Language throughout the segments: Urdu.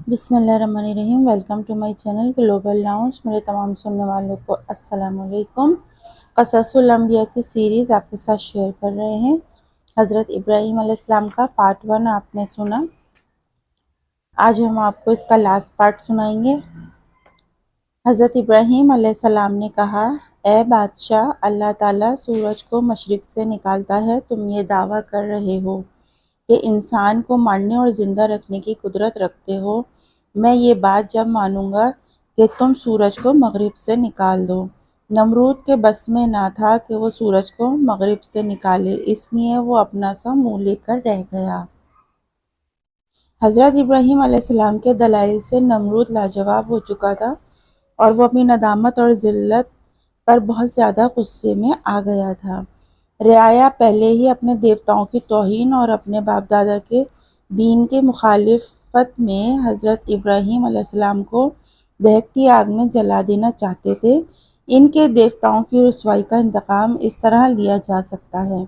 بسم اللہ الرحمن الرحیم۔ Welcome to my channel Global Lounge. میرے تمام سننے والوں کو السلام علیکم۔ قصص الانبیاء کی سیریز آپ کے ساتھ شیئر کر رہے ہیں۔ حضرت ابراہیم علیہ السلام کا پارٹ 1 آپ نے سنا، آج ہم آپ کو اس کا لاسٹ پارٹ سنائیں گے۔ حضرت ابراہیم علیہ السلام نے کہا، اے بادشاہ، اللہ تعالیٰ سورج کو مشرق سے نکالتا ہے، تم یہ دعویٰ کر رہے ہو کہ انسان کو مارنے اور زندہ رکھنے کی قدرت رکھتے ہو، میں یہ بات جب مانوں گا کہ تم سورج کو مغرب سے نکال دو۔ نمرود کے بس میں نہ تھا کہ وہ سورج کو مغرب سے نکالے، اس لیے وہ اپنا سا منہ لے کر رہ گیا۔ حضرت ابراہیم علیہ السلام کے دلائل سے نمرود لاجواب ہو چکا تھا اور وہ اپنی ندامت اور ذلت پر بہت زیادہ غصے میں آ گیا تھا۔ رعایا پہلے ہی اپنے دیوتاؤں کی توہین اور اپنے باپ دادا کے دین کے مخالفت میں حضرت ابراہیم علیہ السلام کو بہتی آگ میں جلا دینا چاہتے تھے۔ ان کے دیوتاؤں کی رسوائی کا انتقام اس طرح لیا جا سکتا ہے۔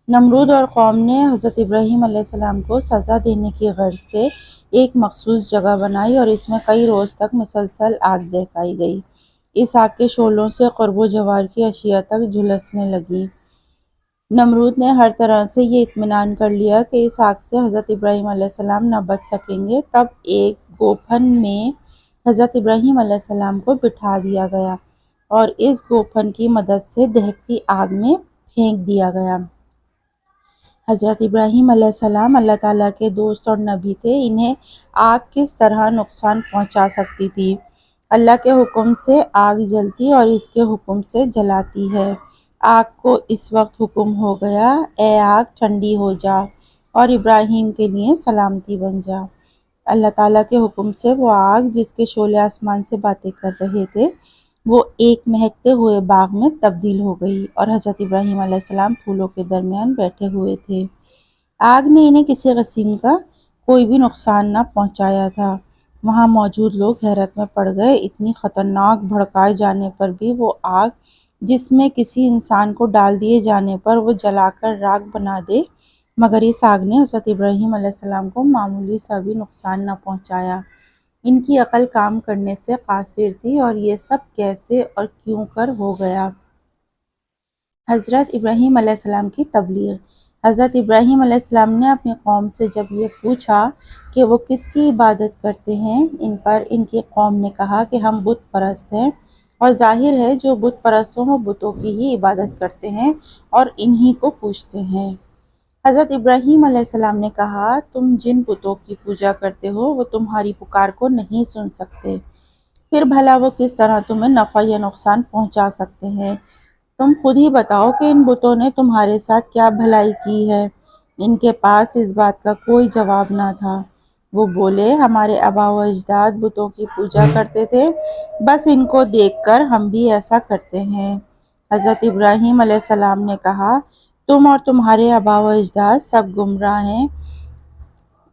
نمرود اور قوم نے حضرت ابراہیم علیہ السلام کو سزا دینے کی غرض سے ایک مخصوص جگہ بنائی اور اس میں کئی روز تک مسلسل آگ دہکائی گئی۔ اس آگ کے شعلوں سے قرب و جوار کی اشیاء تک جھلسنے لگی۔ نمرود نے ہر طرح سے یہ اطمینان کر لیا کہ اس آگ سے حضرت ابراہیم علیہ السلام نہ بچ سکیں گے۔ تب ایک گوپھن میں حضرت ابراہیم علیہ السلام کو بٹھا دیا گیا اور اس گوپھن کی مدد سے دہکتی آگ میں پھینک دیا گیا۔ حضرت ابراہیم علیہ السلام اللہ تعالیٰ کے دوست اور نبی تھے، انہیں آگ کس طرح نقصان پہنچا سکتی تھی؟ اللہ کے حکم سے آگ جلتی اور اس کے حکم سے جلاتی ہے۔ آگ کو اس وقت حکم ہو گیا، اے آگ ٹھنڈی ہو جا اور ابراہیم کے لیے سلامتی بن جا۔ اللہ تعالیٰ کے حکم سے وہ آگ جس کے شعلے آسمان سے باتیں کر رہے تھے، وہ ایک مہکتے ہوئے باغ میں تبدیل ہو گئی اور حضرت ابراہیم علیہ السلام پھولوں کے درمیان بیٹھے ہوئے تھے۔ آگ نے انہیں کسی قسم کا کوئی بھی نقصان نہ پہنچایا تھا۔ وہاں موجود لوگ حیرت میں پڑ گئے، اتنی خطرناک بھڑکائے جانے پر بھی وہ آگ جس میں کسی انسان کو ڈال دیے جانے پر وہ جلا کر راکھ بنا دے، مگر اس آگ نے حضرت ابراہیم علیہ السلام کو معمولی سا بھی نقصان نہ پہنچایا۔ ان کی عقل کام کرنے سے قاصر تھی اور یہ سب کیسے اور کیوں کر ہو گیا؟ حضرت ابراہیم علیہ السلام کی تبلیغ۔ حضرت ابراہیم علیہ السلام نے اپنی قوم سے جب یہ پوچھا کہ وہ کس کی عبادت کرتے ہیں، ان پر ان کی قوم نے کہا کہ ہم بت پرست ہیں، اور ظاہر ہے جو بت پرست ہوں وہ بتوں کی ہی عبادت کرتے ہیں اور انہی کو پوجتے ہیں۔ حضرت ابراہیم علیہ السلام نے کہا، تم جن بتوں کی پوجا کرتے ہو وہ تمہاری پکار کو نہیں سن سکتے، پھر بھلا وہ کس طرح تمہیں نفع یا نقصان پہنچا سکتے ہیں؟ تم خود ہی بتاؤ کہ ان بتوں نے تمہارے ساتھ کیا بھلائی کی ہے؟ ان کے پاس اس بات کا کوئی جواب نہ تھا۔ وہ بولے، ہمارے آباء و اجداد بتوں کی پوجا کرتے تھے، بس ان کو دیکھ کر ہم بھی ایسا کرتے ہیں۔ حضرت ابراہیم علیہ السلام نے کہا، تم اور تمہارے آباء و اجداد سب گمراہ ہیں،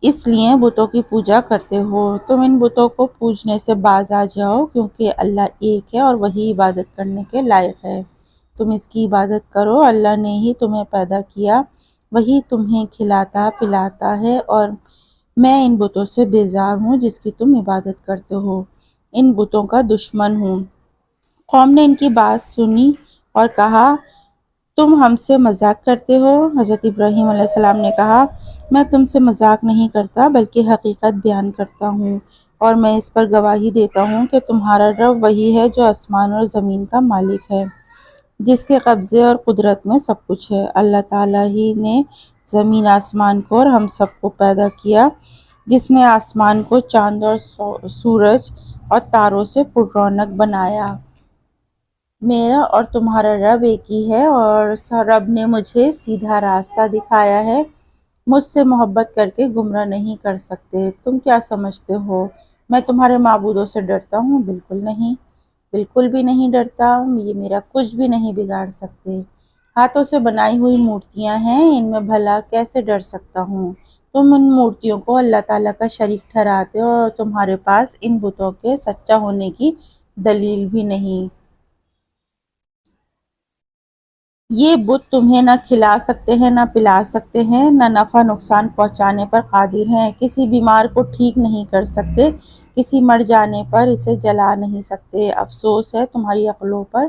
اس لیے بتوں کی پوجا کرتے ہو۔ تم ان بتوں کو پوجنے سے باز آ جاؤ، کیونکہ اللہ ایک ہے اور وہی عبادت کرنے کے لائق ہے۔ تم اس کی عبادت کرو، اللہ نے ہی تمہیں پیدا کیا، وہی تمہیں کھلاتا پلاتا ہے، اور میں ان بتوں سے بیزار ہوں جس کی تم عبادت کرتے ہو، ان بتوں کا دشمن ہوں۔ قوم نے ان کی بات سنی اور کہا، تم ہم سے مذاق کرتے ہو؟ حضرت ابراہیم علیہ السلام نے کہا، میں تم سے مذاق نہیں کرتا بلکہ حقیقت بیان کرتا ہوں، اور میں اس پر گواہی دیتا ہوں کہ تمہارا رب وہی ہے جو آسمان اور زمین کا مالک ہے، جس کے قبضے اور قدرت میں سب کچھ ہے۔ اللہ تعالیٰ ہی نے زمین آسمان کو اور ہم سب کو پیدا کیا، جس نے آسمان کو چاند اور سورج اور تاروں سے پر رونق بنایا۔ میرا اور تمہارا رب ایک ہی ہے، اور رب نے مجھے سیدھا راستہ دکھایا ہے، مجھ سے محبت کر کے گمراہ نہیں کر سکتے۔ تم کیا سمجھتے ہو میں تمہارے معبودوں سے ڈرتا ہوں؟ بالکل نہیں، بالکل بھی نہیں ڈرتا، یہ میرا کچھ بھی نہیں بگاڑ سکتے۔ ہاتھوں سے بنائی ہوئی مورتیاں ہیں، ان میں بھلا کیسے ڈر سکتا ہوں؟ تم ان مورتیوں کو اللہ تعالیٰ کا شریک ٹھہراتے ہو اور تمہارے پاس ان بتوں کے سچا ہونے کی دلیل بھی نہیں۔ یہ بت تمہیں نہ کھلا سکتے ہیں نہ پلا سکتے ہیں، نہ نفع نقصان پہنچانے پر قادر ہیں، کسی بیمار کو ٹھیک نہیں کر سکتے، کسی مر جانے پر اسے جلا نہیں سکتے۔ افسوس ہے تمہاری عقلوں پر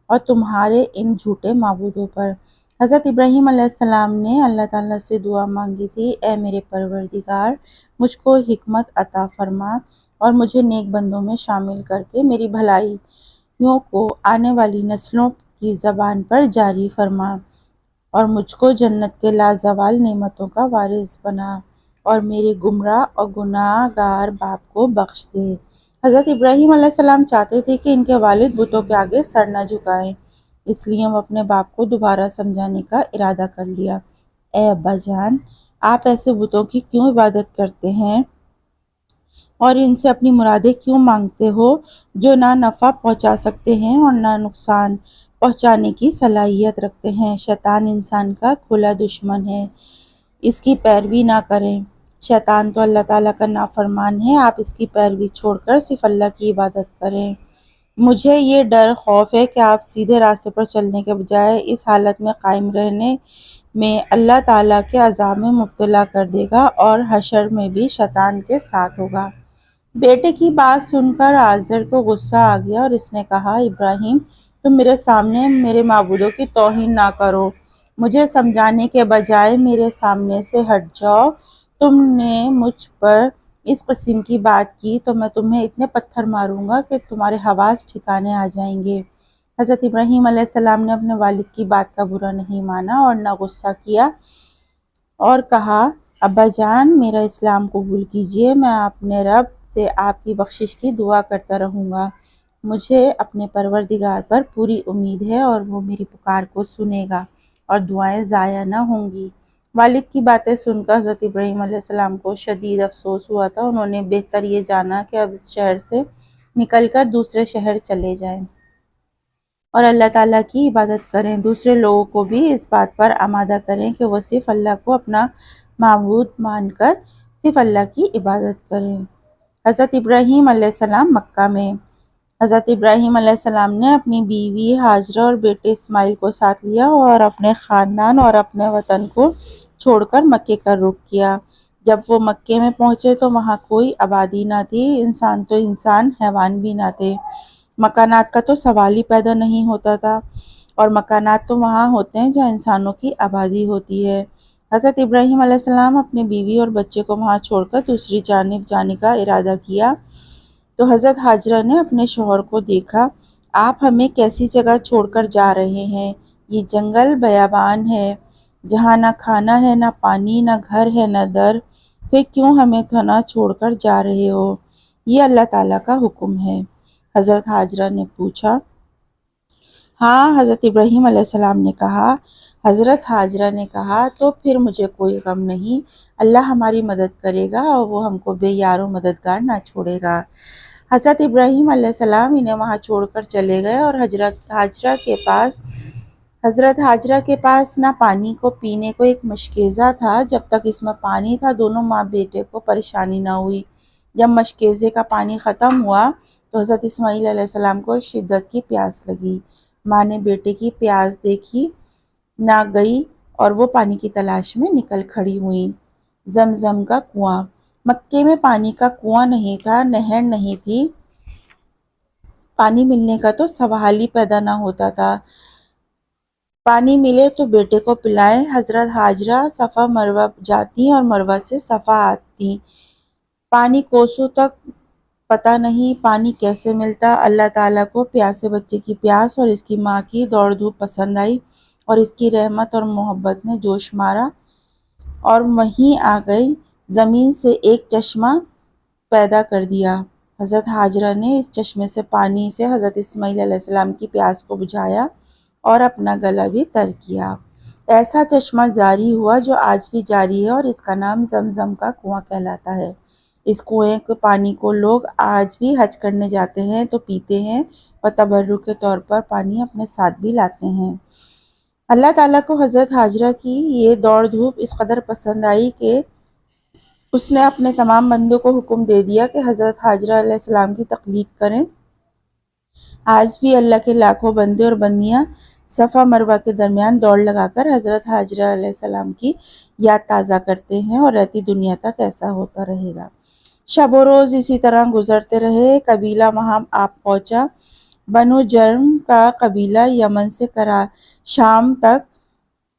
اور تمہارے ان جھوٹے معبودوں پر۔ حضرت ابراہیم علیہ السلام نے اللہ تعالیٰ سے دعا مانگی تھی، اے میرے پروردگار، مجھ کو حکمت عطا فرما اور مجھے نیک بندوں میں شامل کر کے میری بھلائیوں کو آنے والی نسلوں کی زبان پر جاری فرما اور مجھ کو جنت کے لازوال نعمتوں کا وارث بنا اور میرے گمراہ اور گناہ گار باپ کو بخش دے۔ حضرت ابراہیم علیہ السلام چاہتے تھے کہ ان کے والد بتوں کے آگے سر نہ جھکائیں، اس لیے وہ اپنے باپ کو دوبارہ سمجھانے کا ارادہ کر لیا۔ اے ابا جان، آپ ایسے بتوں کی کیوں عبادت کرتے ہیں اور ان سے اپنی مرادیں کیوں مانگتے ہو جو نہ نفع پہنچا سکتے ہیں اور نہ نقصان پہنچانے کی صلاحیت رکھتے ہیں؟ شیطان انسان کا کھلا دشمن ہے، اس کی پیروی نہ کریں۔ شیطان تو اللہ تعالیٰ کا نافرمان ہے، آپ اس کی پیروی چھوڑ کر صرف اللہ کی عبادت کریں۔ مجھے یہ ڈر خوف ہے کہ آپ سیدھے راستے پر چلنے کے بجائے اس حالت میں قائم رہنے میں اللہ تعالیٰ کے عذاب میں مبتلا کر دے گا اور حشر میں بھی شیطان کے ساتھ ہوگا۔ بیٹے کی بات سن کر آزر کو غصہ آ گیا اور اس نے کہا، ابراہیم، تم میرے سامنے میرے معبودوں کی توہین نہ کرو، مجھے سمجھانے کے بجائے میرے سامنے سے ہٹ جاؤ۔ تم نے مجھ پر اس قسم کی بات کی تو میں تمہیں اتنے پتھر ماروں گا کہ تمہارے حواس ٹھکانے آ جائیں گے۔ حضرت ابراہیم علیہ السلام نے اپنے والد کی بات کا برا نہیں مانا اور نہ غصہ کیا اور کہا، ابا جان، میرا اسلام قبول کیجئے، میں اپنے رب سے آپ کی بخشش کی دعا کرتا رہوں گا۔ مجھے اپنے پروردگار پر پوری امید ہے اور وہ میری پکار کو سنے گا اور دعائیں ضائع نہ ہوں گی۔ والد کی باتیں سن کر حضرت ابراہیم علیہ السلام کو شدید افسوس ہوا تھا۔ انہوں نے بہتر یہ جانا کہ اب اس شہر سے نکل کر دوسرے شہر چلے جائیں اور اللہ تعالیٰ کی عبادت کریں، دوسرے لوگوں کو بھی اس بات پر آمادہ کریں کہ وہ صرف اللہ کو اپنا معبود مان کر صرف اللہ کی عبادت کریں۔ حضرت ابراہیم علیہ السلام مکہ میں۔ حضرت ابراہیم علیہ السلام نے اپنی بیوی ہاجرہ اور بیٹے اسماعیل کو ساتھ لیا اور اپنے خاندان اور اپنے وطن کو چھوڑ کر مکے کا رخ کیا۔ جب وہ مکے میں پہنچے تو وہاں کوئی آبادی نہ تھی، انسان تو انسان، حیوان بھی نہ تھے، مکانات کا تو سوال ہی پیدا نہیں ہوتا تھا، اور مکانات تو وہاں ہوتے ہیں جہاں انسانوں کی آبادی ہوتی ہے۔ حضرت ابراہیم علیہ السلام اپنی بیوی اور بچے کو وہاں چھوڑ کر دوسری جانب جانے کا ارادہ کیا تو حضرت ہاجرہ نے اپنے شوہر کو دیکھا، آپ ہمیں کیسی جگہ چھوڑ کر جا رہے ہیں؟ یہ جنگل بیابان ہے جہاں نہ کھانا ہے، نہ پانی، نہ گھر ہے، نہ در، پھر کیوں ہمیں تنہا چھوڑ کر جا رہے ہو؟ یہ اللہ تعالیٰ کا حکم ہے۔ حضرت ہاجرہ نے پوچھا۔ ہاں، حضرت ابراہیم علیہ السلام نے کہا۔ حضرت ہاجرہ نے کہا، تو پھر مجھے کوئی غم نہیں، اللہ ہماری مدد کرے گا اور وہ ہم کو بے یار و مددگار نہ چھوڑے گا۔ حضرت ابراہیم علیہ السلام انہیں وہاں چھوڑ کر چلے گئے اور حضرت ہاجرہ کے پاس نہ پانی کو پینے کو ایک مشکیزہ تھا۔ جب تک اس میں پانی تھا دونوں ماں بیٹے کو پریشانی نہ ہوئی۔ جب مشکیزے کا پانی ختم ہوا تو حضرت اسماعیل علیہ السلام کو شدت کی پیاس لگی۔ ماں نے بیٹے کی پیاس دیکھی نہ گئی اور وہ پانی کی تلاش میں نکل کھڑی ہوئیں۔ زمزم کا کنواں۔ مکے میں پانی کا کنواں نہیں تھا، نہر نہیں تھی، پانی ملنے کا تو سوال ہی پیدا نہ ہوتا تھا۔ پانی ملے تو بیٹے کو پلائیں۔ حضرت ہاجرہ صفا مروہ جاتی اور مروہ سے صفا آتی، پانی کوسوں تک پتہ نہیں پانی کیسے ملتا۔ اللہ تعالیٰ کو پیاسے بچے کی پیاس اور اس کی ماں کی دوڑ دھوپ پسند آئی اور اس کی رحمت اور محبت نے جوش مارا اور وہیں آ گئی زمین سے ایک چشمہ پیدا کر دیا۔ حضرت ہاجرہ نے اس چشمے سے پانی سے حضرت اسماعیل علیہ السلام کی پیاس کو بجھایا اور اپنا گلا بھی تر کیا۔ ایسا چشمہ جاری ہوا جو آج بھی جاری ہے اور اس کا نام زمزم کا کنواں کہلاتا ہے۔ اس کنویں کے پانی کو لوگ آج بھی حج کرنے جاتے ہیں تو پیتے ہیں اور تبرک کے طور پر پانی اپنے ساتھ بھی لاتے ہیں۔ اللہ تعالیٰ کو حضرت ہاجرہ کی یہ دوڑ دھوپ اس قدر پسند آئی کہ اس نے اپنے تمام بندوں کو حکم دے دیا کہ حضرت ہاجرہ علیہ السلام کی تقلید کریں آج بھی اللہ کے لاکھوں بندے اور بندیاں صفا مروہ کے درمیان دوڑ لگا کر حضرت حاجرہ علیہ السلام کی یاد تازہ کرتے ہیں اور رہتی دنیا تک ایسا ہوتا رہے گا۔ شب و روز اسی طرح گزرتے رہے۔ قبیلہ وہاں آپ پہنچا۔ بنو جرم کا قبیلہ یمن سے شام تک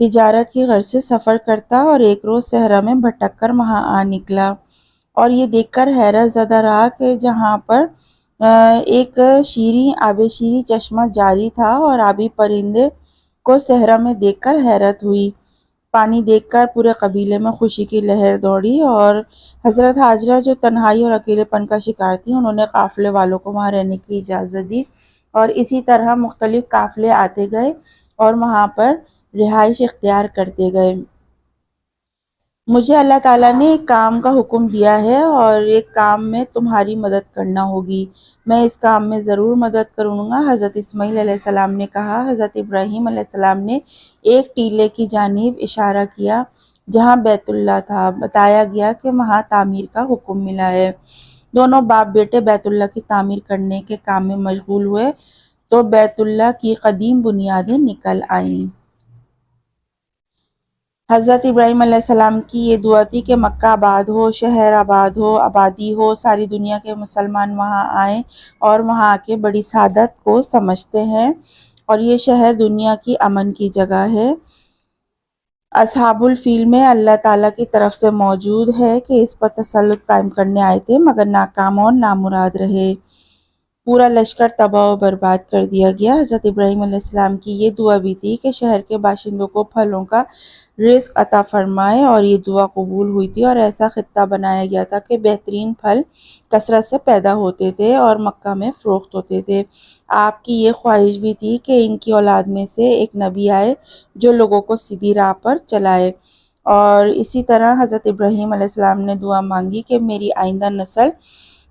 تجارت کی غرض سے سفر کرتا اور ایک روز صحرا میں بھٹک کر وہاں آ نکلا، اور یہ دیکھ کر حیرت زدہ رہا کہ جہاں پر ایک آب شیریں چشمہ جاری تھا، اور آبی پرندے کو صحرا میں دیکھ کر حیرت ہوئی۔ پانی دیکھ کر پورے قبیلے میں خوشی کی لہر دوڑی، اور حضرت حاجرہ جو تنہائی اور اکیلے پن کا شکار تھی، انہوں نے قافلے والوں کو وہاں رہنے کی اجازت دی، اور اسی طرح مختلف قافلے آتے گئے اور وہاں پر رہائش اختیار کرتے گئے۔ مجھے اللہ تعالیٰ نے ایک کام کا حکم دیا ہے اور ایک کام میں تمہاری مدد کرنا ہوگی، میں اس کام میں ضرور مدد کروں گا۔ حضرت اسماعیل علیہ السلام نے کہا۔ حضرت ابراہیم علیہ السلام نے ایک ٹیلے کی جانب اشارہ کیا جہاں بیت اللہ تھا، بتایا گیا کہ وہاں تعمیر کا حکم ملا ہے۔ دونوں باپ بیٹے بیت اللہ کی تعمیر کرنے کے کام میں مشغول ہوئے تو بیت اللہ کی قدیم بنیادیں نکل آئیں۔ حضرت ابراہیم علیہ السلام کی یہ دعا تھی کہ مکہ آباد ہو، شہر آباد ہو، آبادی ہو، ساری دنیا کے مسلمان وہاں آئیں اور وہاں آ کے بڑی سعادت کو سمجھتے ہیں، اور یہ شہر دنیا کی امن کی جگہ ہے۔ اصحاب الفیل میں اللہ تعالیٰ کی طرف سے موجود ہے کہ اس پر تسلط قائم کرنے آئے تھے مگر ناکام اور نامراد رہے۔ پورا لشکر تباہ و برباد کر دیا گیا۔ حضرت ابراہیم علیہ السلام کی یہ دعا بھی تھی کہ شہر کے باشندوں کو پھلوں کا رزق عطا فرمائے، اور یہ دعا قبول ہوئی تھی، اور ایسا خطہ بنایا گیا تھا کہ بہترین پھل کثرت سے پیدا ہوتے تھے اور مکہ میں فروخت ہوتے تھے۔ آپ کی یہ خواہش بھی تھی کہ ان کی اولاد میں سے ایک نبی آئے جو لوگوں کو سیدھی راہ پر چلائے، اور اسی طرح حضرت ابراہیم علیہ السلام نے دعا مانگی کہ میری آئندہ نسل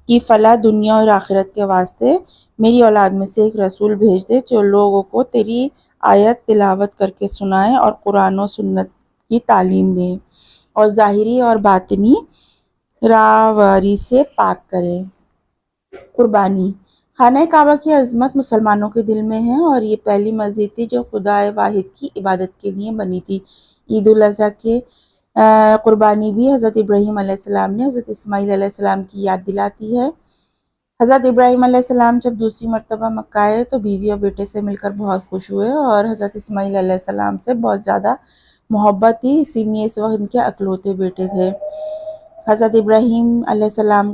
کی فلاح دنیا اور آخرت کے واسطے میری اولاد میں سے ایک رسول بھیج دے جو لوگوں کو تیری آیت تلاوت کر کے سنائے اور قرآن و سنت کی تعلیم دے اور ظاہری اور باطنی راہواری سے پاک کرے۔ قربانی۔ خانہ کعبہ کی عظمت مسلمانوں کے دل میں ہے، اور یہ پہلی مسجد تھی جو خدا واحد کی عبادت کے لیے بنی تھی۔ عید الاضحیٰ کے قربانی بھی حضرت ابراہیم علیہ السلام نے حضرت اسماعیل علیہ السلام کی یاد دلاتی ہے۔ حضرت ابراہیم علیہ السلام جب دوسری مرتبہ مکہ آئے تو بیوی اور بیٹے سے مل کر بہت خوش ہوئے، اور حضرت اسماعیل علیہ السلام سے بہت زیادہ محبت تھی، اسی لیے اس وقت ان کے اکلوتے بیٹے تھے۔ حضرت ابراہیم علیہ السلام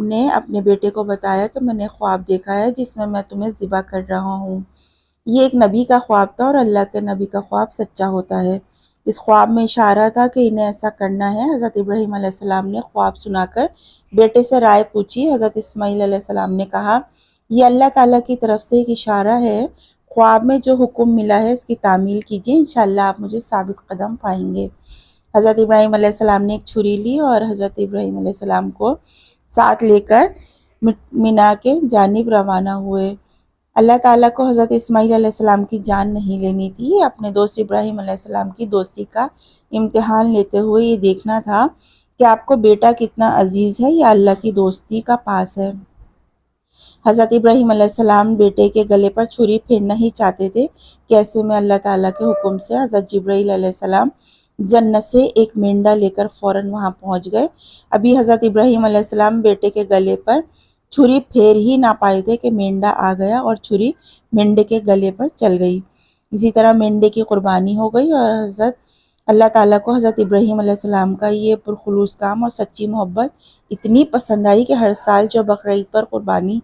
نے اپنے بیٹے کو بتایا کہ میں نے خواب دیکھا ہے جس میں تمہیں ذبح کر رہا ہوں۔ یہ ایک نبی کا خواب تھا، اور اللہ کے نبی کا خواب سچا ہوتا ہے۔ اس خواب میں اشارہ تھا کہ انہیں ایسا کرنا ہے۔ حضرت ابراہیم علیہ السلام نے خواب سنا کر بیٹے سے رائے پوچھی۔ حضرت اسماعیل علیہ السلام نے کہا، یہ اللہ تعالیٰ کی طرف سے ایک اشارہ ہے، خواب میں جو حکم ملا ہے اس کی تعمیل کیجیے، انشاءاللہ آپ مجھے ثابت قدم پائیں گے۔ حضرت ابراہیم علیہ السلام نے ایک چھری لی اور حضرت ابراہیم علیہ السلام کو ساتھ لے کر مینا کے جانب روانہ ہوئے۔ اللہ تعالیٰ کو حضرت اسماعیل علیہ السلام کی جان نہیں لینی تھی، اپنے دوست ابراہیم علیہ السلام کی دوستی کا امتحان لیتے ہوئے یہ دیکھنا تھا کہ آپ کو بیٹا کتنا عزیز ہے یا اللہ کی دوستی کا پاس ہے۔ حضرت ابراہیم علیہ السلام بیٹے کے گلے پر چھری پھیرنا ہی چاہتے تھے کہ ایسے میں اللہ تعالیٰ کے حکم سے حضرت جبرائیل علیہ السلام جنت سے ایک مینڈا لے کر فوراً وہاں پہنچ گئے۔ ابھی حضرت ابراہیم علیہ السلام بیٹے کے گلے پر چھری پھیر ہی نہ پائے تھے کہ مینڈا آ گیا اور چھری مینڈے کے گلے پر چل گئی۔ اسی طرح مینڈے کی قربانی ہو گئی، اور حضرت اللہ تعالیٰ کو حضرت ابراہیم علیہ السلام کا یہ پرخلوص کام اور سچی محبت اتنی پسند آئی کہ ہر سال جو بقرعید پر قربانی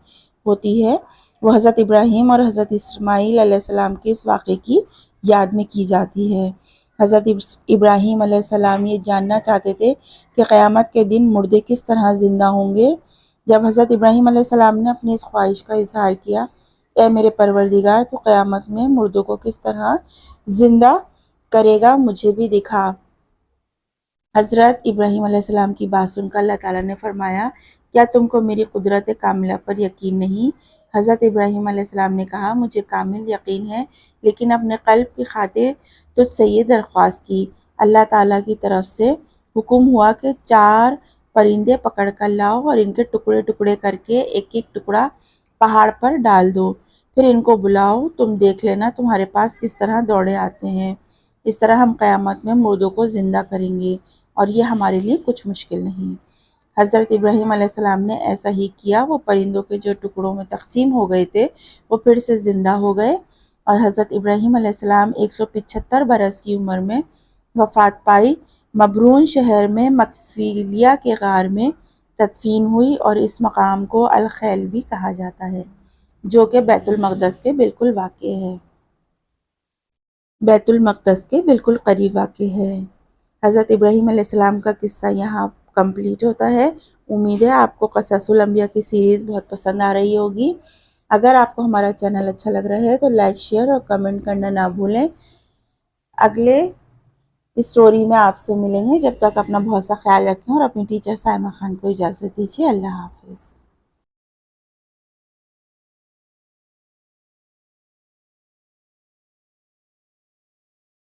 ہوتی ہے وہ حضرت ابراہیم اور حضرت اسماعیل علیہ السلام کے اس واقعے کی یاد میں کی جاتی ہے۔ حضرت ابراہیم علیہ السلام یہ جاننا چاہتے تھے کہ قیامت کے دن مردے کس طرح زندہ ہوں گے۔ جب حضرت ابراہیم علیہ السلام نے اپنی اس خواہش کا اظہار کیا، اے میرے پروردگار، تو قیامت میں مردوں کو کس طرح زندہ کرے گا مجھے بھی دکھا۔ حضرت ابراہیم علیہ السلام کی بات سن کر اللہ تعالیٰ نے فرمایا، کیا تم کو میری قدرت کاملہ پر یقین نہیں؟ حضرت ابراہیم علیہ السلام نے کہا، مجھے کامل یقین ہے، لیکن اپنے قلب کی خاطر تجھ سے یہ درخواست کی۔ اللہ تعالیٰ کی طرف سے حکم ہوا کہ 4 پرندے پکڑ کر لاؤ اور ان کے ٹکڑے ٹکڑے کر کے ایک ایک ٹکڑا پہاڑ پر ڈال دو۔ پھر ان کو بلاؤ، تم دیکھ لینا تمہارے پاس کس طرح دوڑے آتے ہیں، اس طرح ہم قیامت میں مردوں کو زندہ کریں گے، اور یہ ہمارے لیے کچھ مشکل نہیں۔ حضرت ابراہیم علیہ السلام نے ایسا ہی کیا، وہ پرندوں کے جو ٹکڑوں میں تقسیم ہو گئے تھے وہ پھر سے زندہ ہو گئے، اور حضرت ابراہیم علیہ السلام 175 برس کی عمر میں وفات پائی، مبرون شہر میں مکفیلیہ کے غار میں تدفین ہوئی، اور اس مقام کو الخیل بھی کہا جاتا ہے، جو کہ بیت المقدس کے بالکل واقع ہے، بیت المقدس کے بالکل قریب واقع ہے۔ حضرت ابراہیم علیہ السلام کا قصہ یہاں کمپلیٹ ہوتا ہے۔ امید ہے آپ کو قصص الانبیاء کی سیریز بہت پسند آ رہی ہوگی۔ اگر آپ کو ہمارا چینل اچھا لگ رہا ہے تو لائک، شیئر اور کمنٹ کرنا نہ بھولیں۔ اگلے اسٹوری میں آپ سے ملیں گے، جب تک اپنا بہت سا خیال رکھیں اور اپنی ٹیچر سائمہ خان کو اجازت دیجیے۔ اللہ حافظ۔